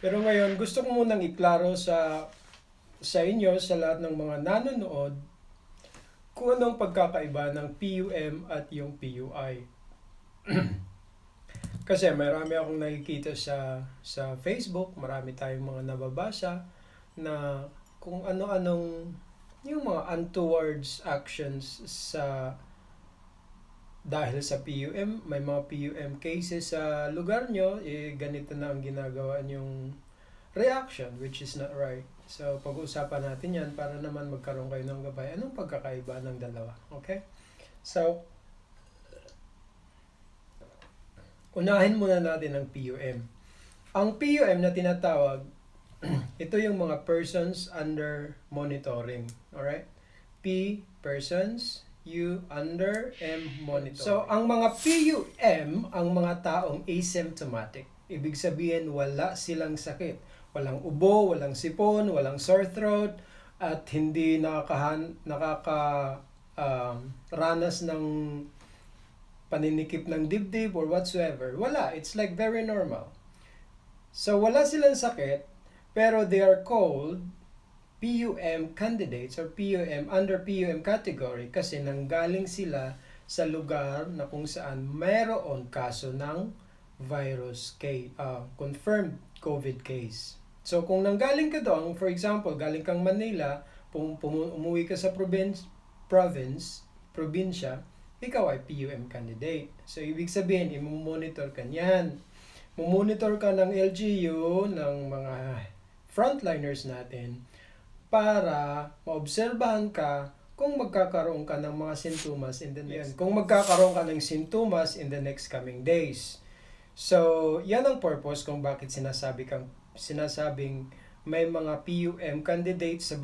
Pero ngayon, gusto ko munang iklaro sa inyo, sa lahat ng mga nanonood, kung anong pagkakaiba ng PUM at yung PUI. Kasi marami akong nakikita sa Facebook, marami tayong mga nababasa na kung ano-anong yung mga untowards actions dahil sa PUM, may mga PUM cases sa lugar nyo, ganito na ang ginagawa nyong reaction, which is not right. So, pag-uusapan natin yan para naman magkaroon kayo ng gabay. Anong pagkakaiba ng dalawa? Okay? So, unahin muna natin ang PUM. Ang PUM na tinatawag, ito yung mga persons under monitoring. Alright? P, persons, U, under, M, monitoring. So, ang mga PUM, ang mga taong asymptomatic. Ibig sabihin, wala silang sakit. Walang ubo, walang sipon, walang sore throat, at hindi ranas ng paninikip ng dibdib or whatsoever. Wala. It's like very normal. So, wala silang sakit, pero they are called PUM candidates or PUM under PUM category kasi nanggaling sila sa lugar na kung saan mayroon kaso ng virus case, confirmed COVID case. So kung nanggaling ka doon, for example, galing kang Manila, umuwi ka sa probinsya, ikaw ay PUM candidate. So ibig sabihin, i-monitor ka niyan. Mumonitor ka ng LGU, ng mga frontliners natin, para maobserbahan ka kung magkakaroon ka ng mga sintomas in the next, kung magkakaroon ka ng sintomas in the next coming days. So, yan ang purpose kung bakit sinasabing may mga PUM candidates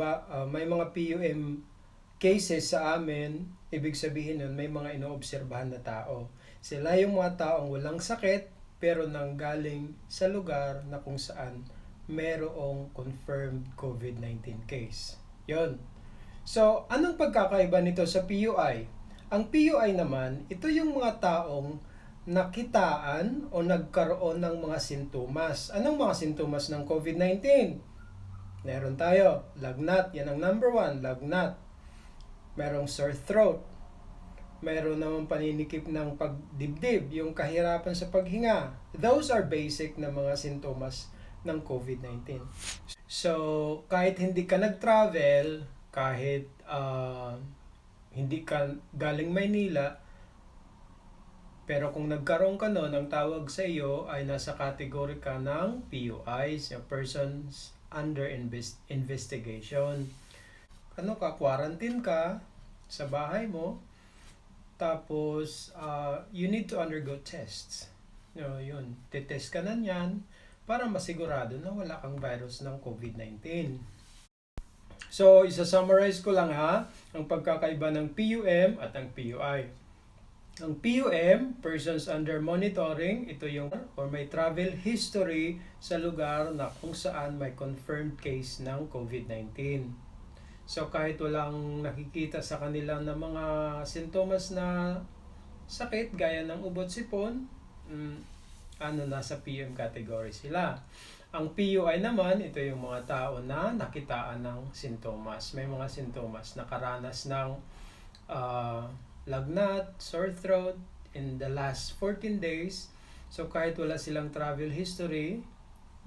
may mga PUM cases sa amin. Ibig sabihin nun, may mga inoobserbahan na tao. Sila yung mga taong walang sakit pero nanggaling sa lugar na kung saan merong confirmed COVID-19 case. Yon. So, anong pagkakaiba nito sa PUI? Ang PUI naman, ito yung mga taong nakitaan o nagkaroon ng mga sintomas. Anong mga sintomas ng COVID-19? Meron tayo, lagnat, yan ang number 1, lagnat. Merong sore throat. Meron naman paninikip ng pagdibdib, yung kahirapan sa paghinga. Those are basic na mga sintomas ng COVID-19. So, kahit hindi ka nag-travel, kahit hindi ka galing Maynila, pero kung nagkaroon ka nun, ang tawag sa iyo ay nasa category ka ng PUIs, persons under investigation. Quarantine ka sa bahay mo, tapos you need to undergo tests. Yun, titest ka na yan para masigurado na wala kang virus ng COVID-19. So, isa-summarize ko lang ang pagkakaiba ng PUM at ang PUI. Ang PUM, persons under monitoring, ito yung or may travel history sa lugar na kung saan may confirmed case ng COVID-19. So, kahit walang nakikita sa kanila na mga sintomas na sakit gaya ng ubot sipon, nasa PUM category sila. Ang PUI naman, ito yung mga tao na nakitaan ng sintomas. May mga sintomas, nakaranas ng lagnat, sore throat in the last 14 days. So kahit wala silang travel history,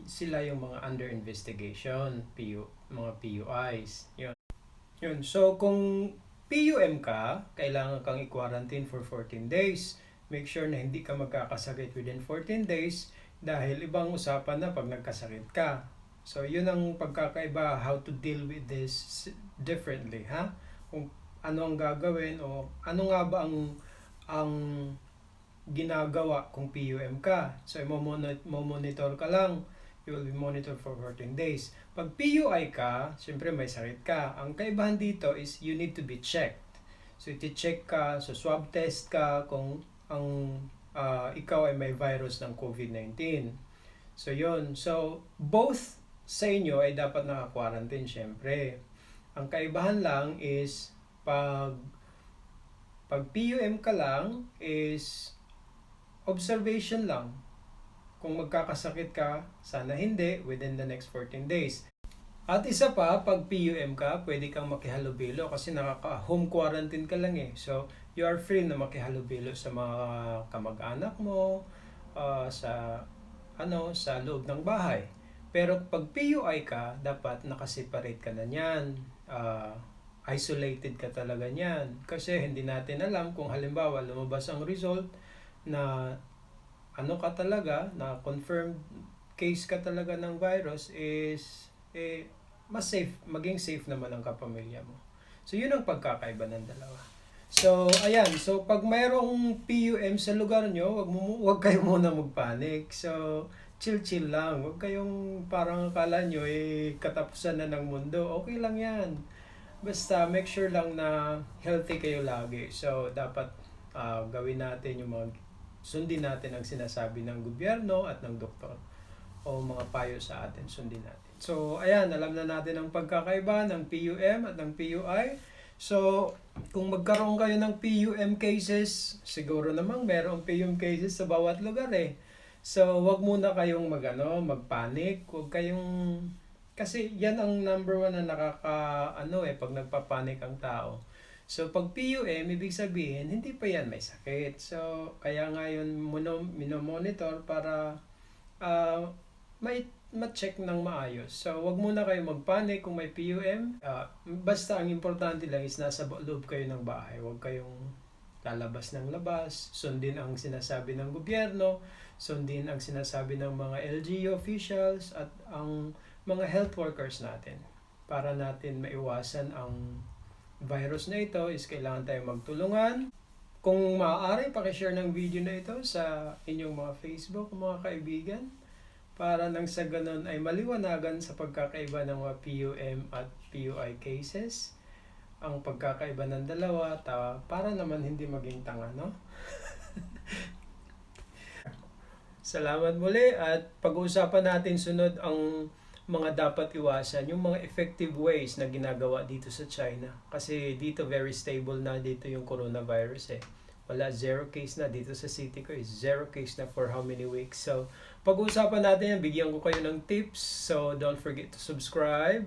sila yung mga under investigation, mga PUIs. Yun. So kung PUM ka, kailangan kang i-quarantine for 14 days. Make sure na hindi ka magkakasakit within 14 days dahil ibang usapan na pag nagkasakit ka. So, yun ang pagkakaiba, how to deal with this differently, Kung ano ang gagawin o ano nga ba ang ginagawa kung PUM ka. So, monitor ka lang. You will be monitored for 14 days. Pag PUI ka, syempre may sakit ka. Ang kaibahan dito is you need to be checked. So, iti-check ka, so swab test ka kung ikaw ay may virus ng COVID-19. So, yun. So, both sa inyo ay dapat naka-quarantine, syempre. Ang kaibahan lang is pag PUM ka lang is observation lang. kung magkakasakit ka, sana hindi within the next 14 days. At isa pa, pag PUM ka, pwede kang makihalubilo kasi home quarantine ka lang eh. So, you are free na makihalubilo sa mga kamag-anak mo, sa loob ng bahay. Pero pag PUI ka, dapat nakaseparate ka na niyan. Isolated ka talaga niyan. Kasi hindi natin alam kung halimbawa lumabas ang result na ka talaga, na confirmed case ka talaga ng virus is mas safe, maging safe naman ang kapamilya mo. So yun ang pagkakaiba ng dalawa. So ayan, so pag mayroong PUM sa lugar nyo, wag kayo muna magpanik. So chill lang, wag kayong parang akala nyo katapusan na ng mundo. Okay lang yan. Basta make sure lang na healthy kayo lagi. So dapat gawin natin yung sundin natin ang sinasabi ng gobyerno at ng doktor o mga payo sa atin, sundin natin. So ayan, alam na natin ang pagkakaiba ng PUM at ng PUI. So kung magkaroon kayo ng PUM cases, siguro namang merong PUM cases sa bawat lugar eh. So wag muna kayong magpanic, wag kayong, kasi yan ang number one na pag nagpapanik ang tao. So pag PUM, ibig sabihin hindi pa yan may sakit. So kaya nga yun minomonitor para ma-check ng maayos. So wag muna kayo magpanic kung may PUM. Basta ang importante lang is nasa loob kayo ng bahay. Wag kayong lalabas ng labas. Sundin ang sinasabi ng gobyerno. Sundin ang sinasabi ng mga LGU officials at ang mga health workers natin. Para natin maiwasan ang virus na ito is kailangan tayong magtulungan. Kung maaari, pakishare ng video na ito sa inyong mga Facebook, mga kaibigan, para nang sa ganun ay maliwanagan sa pagkakaiba ng mga PUM at PUI cases, ang pagkakaiba ng dalawa, para naman hindi maging tanga, no? Salamat muli at pag-uusapan natin sunod ang mga dapat iwasan, yung mga effective ways na ginagawa dito sa China. Kasi dito very stable na dito yung coronavirus eh. Wala, 0 case na dito sa city ko is 0 case na for how many weeks. So pag-uusapan natin yan, bigyan ko kayo ng tips. So don't forget to subscribe,